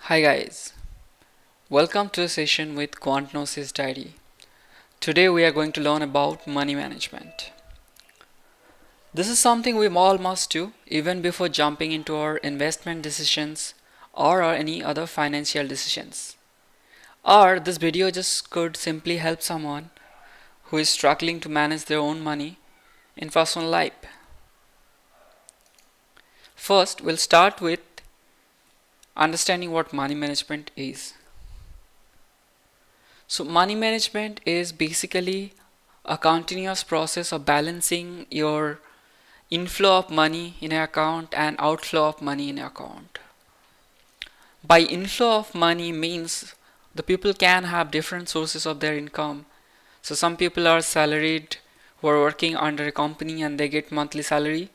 Hi guys, welcome to a session with Quantnosis Diary. Today we are going to learn about money management. This is something we all must do even before jumping into our investment decisions or any other financial decisions. Or this video just could simply help someone who is struggling to manage their own money in personal life. First, we'll start with understanding what money management is. So money management is basically a continuous process of balancing your inflow of money in an account and outflow of money in an account. By inflow of money means the people can have different sources of their income. So some people are salaried who are working under a company and they get monthly salary.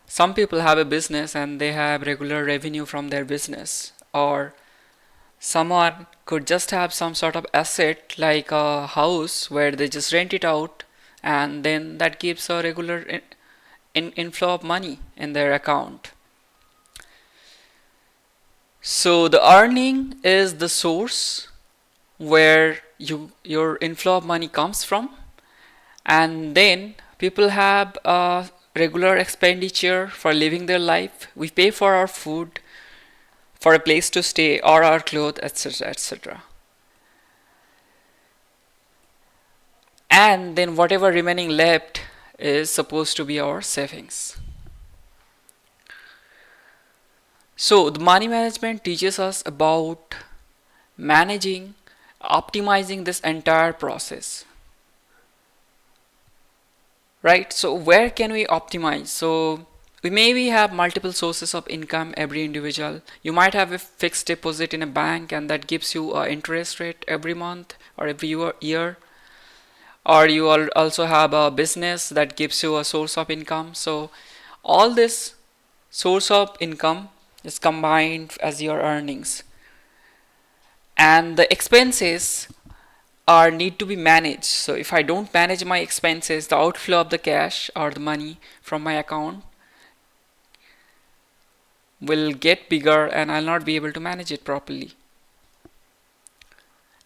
Some people have a business and they have regular revenue from their business, or someone could just have some sort of asset like a house where they just rent it out and then that gives a regular inflow of money in their account. So the earning is the source where your inflow of money comes from, and then people have a regular expenditure for living their life. We pay for our food, for a place to stay, or our clothes, etc., etc. And then whatever remaining left is supposed to be our savings. So the money management teaches us about managing, optimizing this entire process. Right? So where can we optimize? So we maybe have multiple sources of income, every individual. You might have a fixed deposit in a bank and that gives you an interest rate every month or every year. Or you also have a business that gives you a source of income. So all this source of income is combined as your earnings, and the expenses are need to be managed. So if I don't manage my expenses, the outflow of the cash or the money from my account will get bigger and I'll not be able to manage it properly.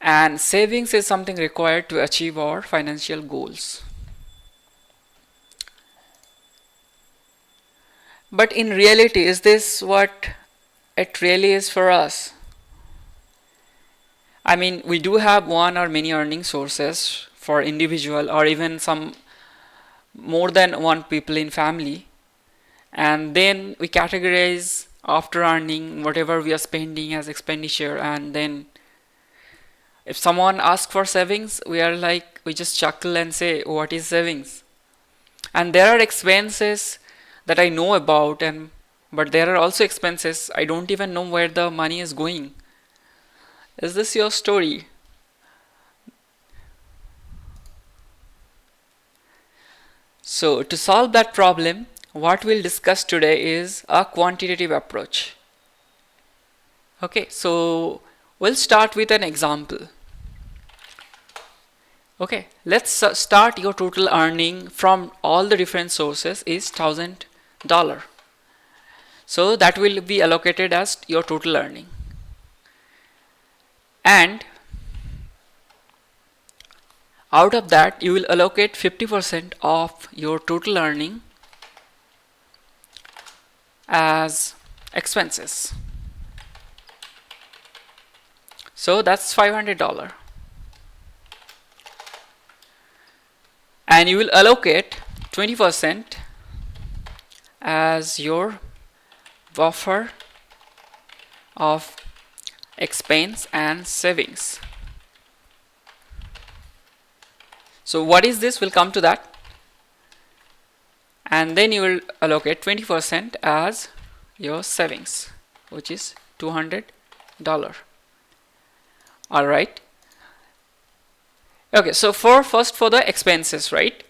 And savings is something required to achieve our financial goals. But in reality, is this what it really is for us? I mean, we do have one or many earning sources for individual or even some more than one people in family, and then we categorize after earning whatever we are spending as expenditure, and then if someone asks for savings, we just chuckle and say, what is savings? And there are expenses that I know about, and but there are also expenses I don't even know where the money is going. Is this your story? So to solve that problem, what we'll discuss today is a quantitative approach. Okay, so we'll start with an example. Okay, let's start your total earning from all the different sources is $1,000. So that will be allocated as your total earning. And out of that, you will allocate 50% of your total earning as expenses. So that's $500. And you will allocate 20% as your buffer of expense and savings. So what is this? We'll come to that. And then you will allocate 20% as your savings, which is $200. All right. Okay, so first for the expenses, right?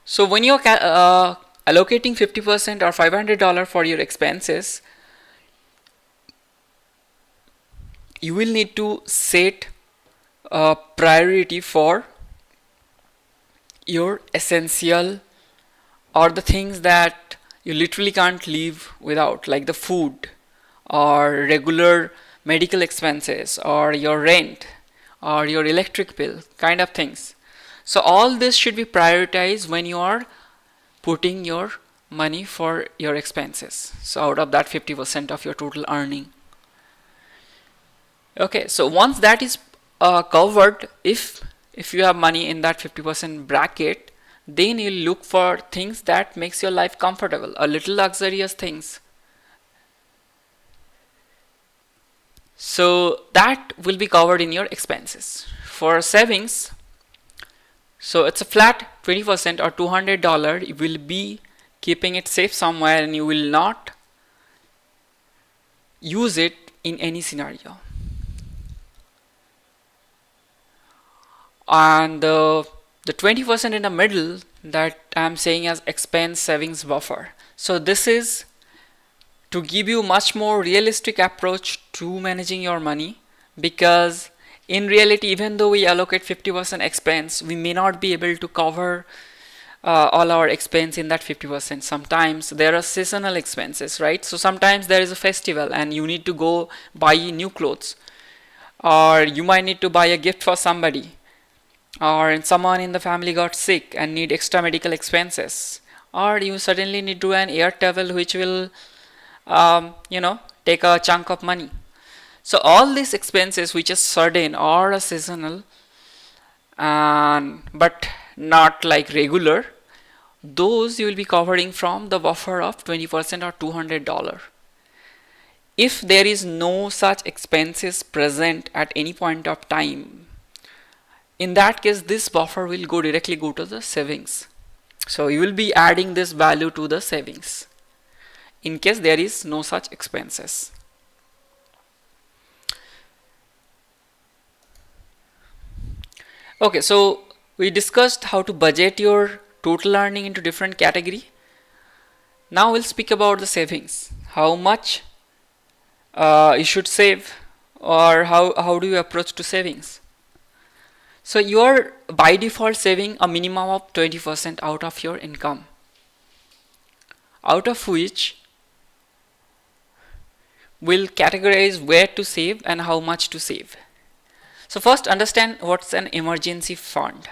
So when you're allocating 50% or $500 for your expenses, you will need to set a priority for your essential or the things that you literally can't live without, like the food or regular medical expenses, or your rent, or your electric bill, kind of things. So all this should be prioritized when you are putting your money for your expenses. So out of that 50% of your total earning. Okay, so once that is covered, if you have money in that 50% bracket, then you look for things that makes your life comfortable, a little luxurious things. So that will be covered in your expenses. For savings, so it's a flat 20% or $200. You will be keeping it safe somewhere and you will not use it in any scenario. And the 20% in the middle that I'm saying as expense savings buffer. So this is to give you much more realistic approach to managing your money, because in reality, even though we allocate 50% expense, we may not be able to cover all our expense in that 50%. Sometimes there are seasonal expenses, right? So sometimes there is a festival and you need to go buy new clothes, or you might need to buy a gift for somebody, or someone in the family got sick and need extra medical expenses, or you suddenly need to an air travel which will take a chunk of money. So all these expenses which is certain or a seasonal and but not like regular, those you will be covering from the buffer of 20% or $200. If there is no such expenses present at any point of time, in that case this buffer will directly go to the savings. So you will be adding this value to the savings in case there is no such expenses. Okay, so we discussed how to budget your total earning into different category. Now we'll speak about the savings. How much you should save, or how do you approach to savings. So you are by default saving a minimum of 20% out of your income, out of which we'll categorize where to save and how much to save. So first understand what's an emergency fund.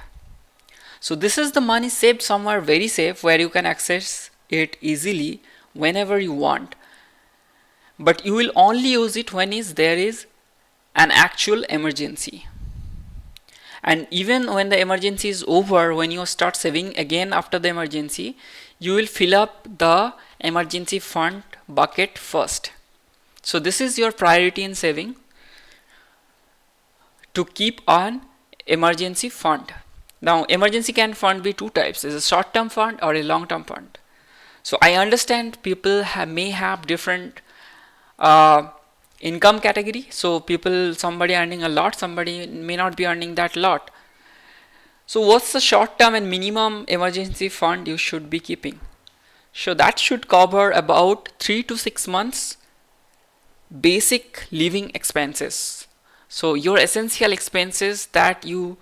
So this is the money saved somewhere very safe where you can access it easily whenever you want. But you will only use it when there is an actual emergency. And even when the emergency is over, when you start saving again after the emergency, you will fill up the emergency fund bucket first. So this is your priority in saving, to keep an emergency fund. Now emergency fund be two types, is a short-term fund or a long-term fund. So I understand people may have different income category. So somebody earning a lot, somebody may not be earning that lot. So what's the short-term and minimum emergency fund you should be keeping? So that should cover about 3 to 6 months basic living expenses. So your essential expenses that you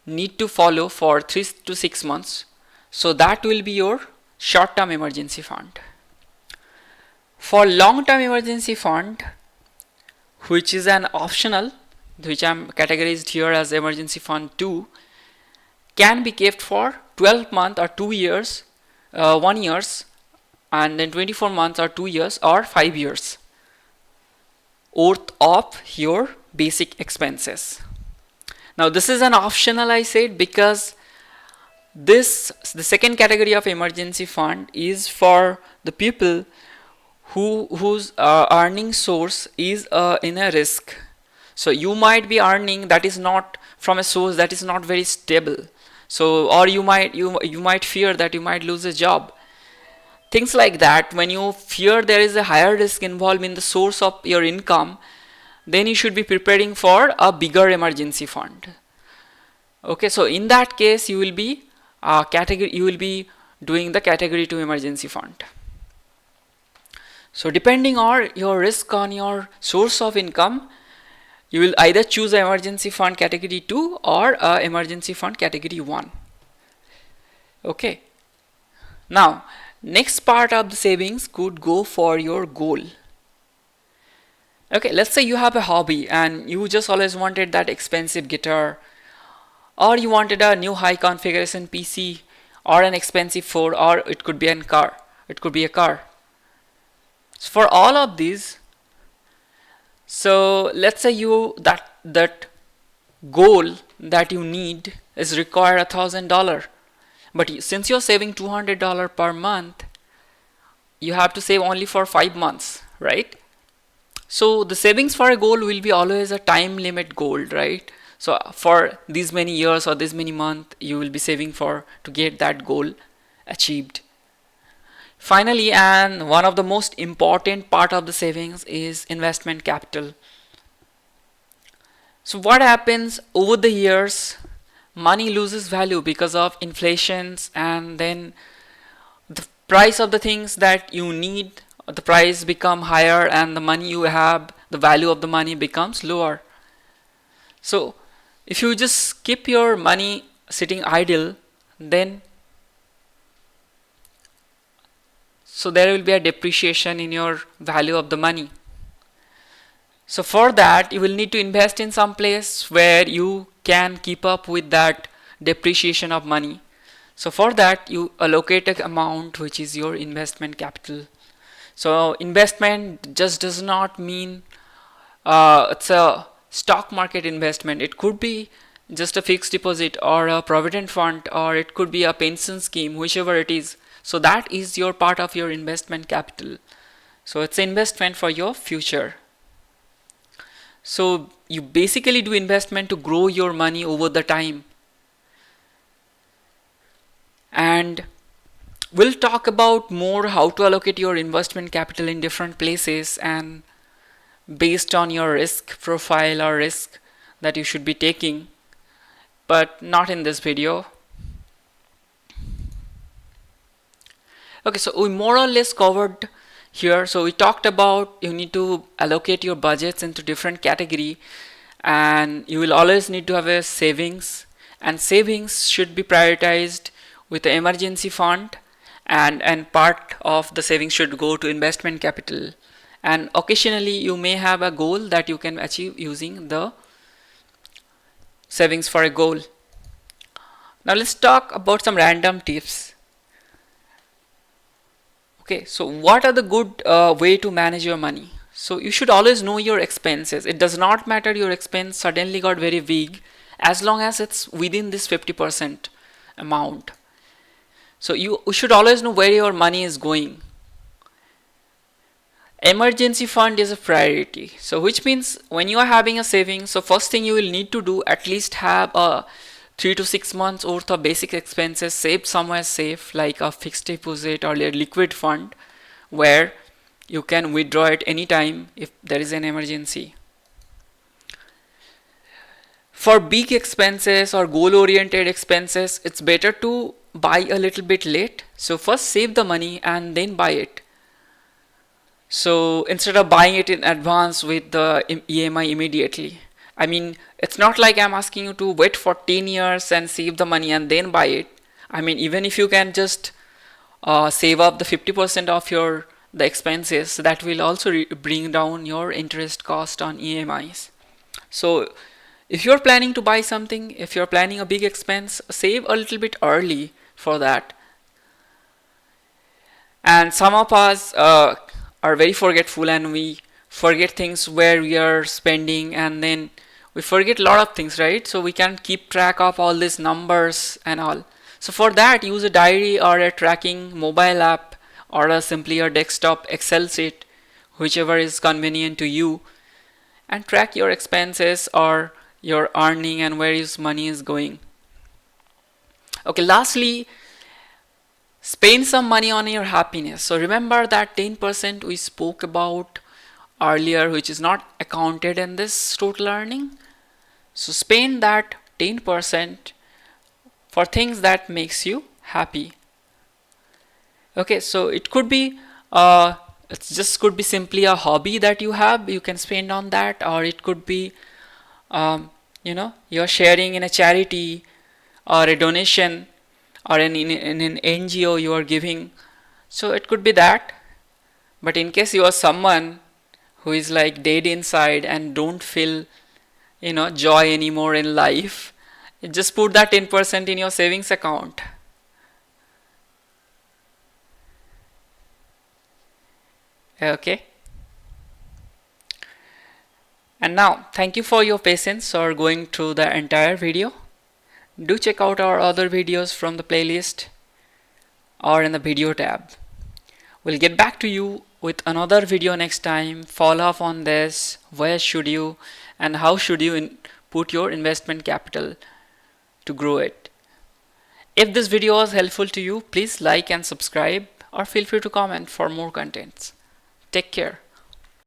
need to follow for 3 to 6 months. So that will be your short-term emergency fund. For long-term emergency fund, which is an optional, which I'm categorized here as emergency fund 2, can be kept for 12 months or 2 years, 1 years, and then 24 months or 2 years or 5 years worth of your basic expenses. Now this is an optional, I said, because the second category of emergency fund is for the people whose earning source is in a risk. So you might be earning that is not from a source that is not very stable. So or you might fear that you might lose a job. Things like that, when you fear there is a higher risk involved in the source of your income, then you should be preparing for a bigger emergency fund. Okay, so in that case you will be doing the category 2 emergency fund. So depending on your risk on your source of income, you will either choose an emergency fund category 2 or a emergency fund category 1. Okay, now next part of the savings could go for your goal. Okay, let's say you have a hobby and you just always wanted that expensive guitar, or you wanted a new high configuration PC, or an expensive phone, or it could be a car. It could be a car. So for all of these, so let's say you that goal that you need is require $1,000, but since you're saving $200 per month, you have to save only for 5 months, right? So the savings for a goal will be always a time limit goal, right? So for these many years or this many months, you will be saving for to get that goal achieved. Finally, and one of the most important part of the savings is investment capital. So what happens over the years? Money loses value because of inflations, and then the price of the things that you need, the price become higher, and the money you have, the value of the money becomes lower. So if you just keep your money sitting idle, then so there will be a depreciation in your value of the money. So for that, you will need to invest in some place where you can keep up with that depreciation of money. So for that, you allocate an amount which is your investment capital. So investment just does not mean it's a stock market investment. It could be just a fixed deposit or a provident fund, or it could be a pension scheme, whichever it is. So that is your part of your investment capital. So it's investment for your future. So you basically do investment to grow your money over the time. And we'll talk about more how to allocate your investment capital in different places and based on your risk profile or risk that you should be taking, but not in this video. Okay, so we more or less covered here. So we talked about you need to allocate your budgets into different category, and you will always need to have a savings, and savings should be prioritized with the emergency fund, and part of the savings should go to investment capital, and occasionally you may have a goal that you can achieve using the savings for a goal. Now let's talk about some random tips. Okay, so what are the good way to manage your money? So you should always know your expenses. It does not matter your expense suddenly got very big, as long as it's within this 50% amount. So you should always know where your money is going. Emergency fund is a priority. So which means when you are having a saving, so first thing you will need to do, at least have a 3 to 6 months worth of basic expenses saved somewhere safe, like a fixed deposit or a liquid fund where you can withdraw it anytime if there is an emergency. For big expenses or goal oriented expenses, it's better to buy a little bit late. So first save the money and then buy it. So instead of buying it in advance with the EMI immediately. I mean, it's not like I'm asking you to wait for 10 years and save the money and then buy it. I mean, even if you can just save up the 50% of the expenses, that will also bring down your interest cost on EMIs. So if you're planning to buy something, if you're planning a big expense, save a little bit early for that. And some of us are very forgetful, and we forget things where we are spending, and then we forget a lot of things, right? So we can't keep track of all these numbers and all. So for that, use a diary or a tracking mobile app, or simply a desktop Excel sheet, whichever is convenient to you, and track your expenses or your earning and where your money is going. Okay, lastly, spend some money on your happiness. So remember that 10% we spoke about earlier, which is not accounted in this total earning. So spend that 10% for things that makes you happy. Okay, so it could be could be simply a hobby that you have, you can spend on that, or it could be you're sharing in a charity or a donation, or in an NGO you are giving. So it could be that. But in case you are someone who is like dead inside and don't feel joy anymore in life, just put that 10% in your savings account. Okay. And now, thank you for your patience or going through the entire video. Do check out our other videos from the playlist or in the video tab. We'll get back to you with another video next time. Follow up on this. Where should you and how should you put your investment capital to grow it? If this video was helpful to you, please like and subscribe or feel free to comment for more contents. Take care.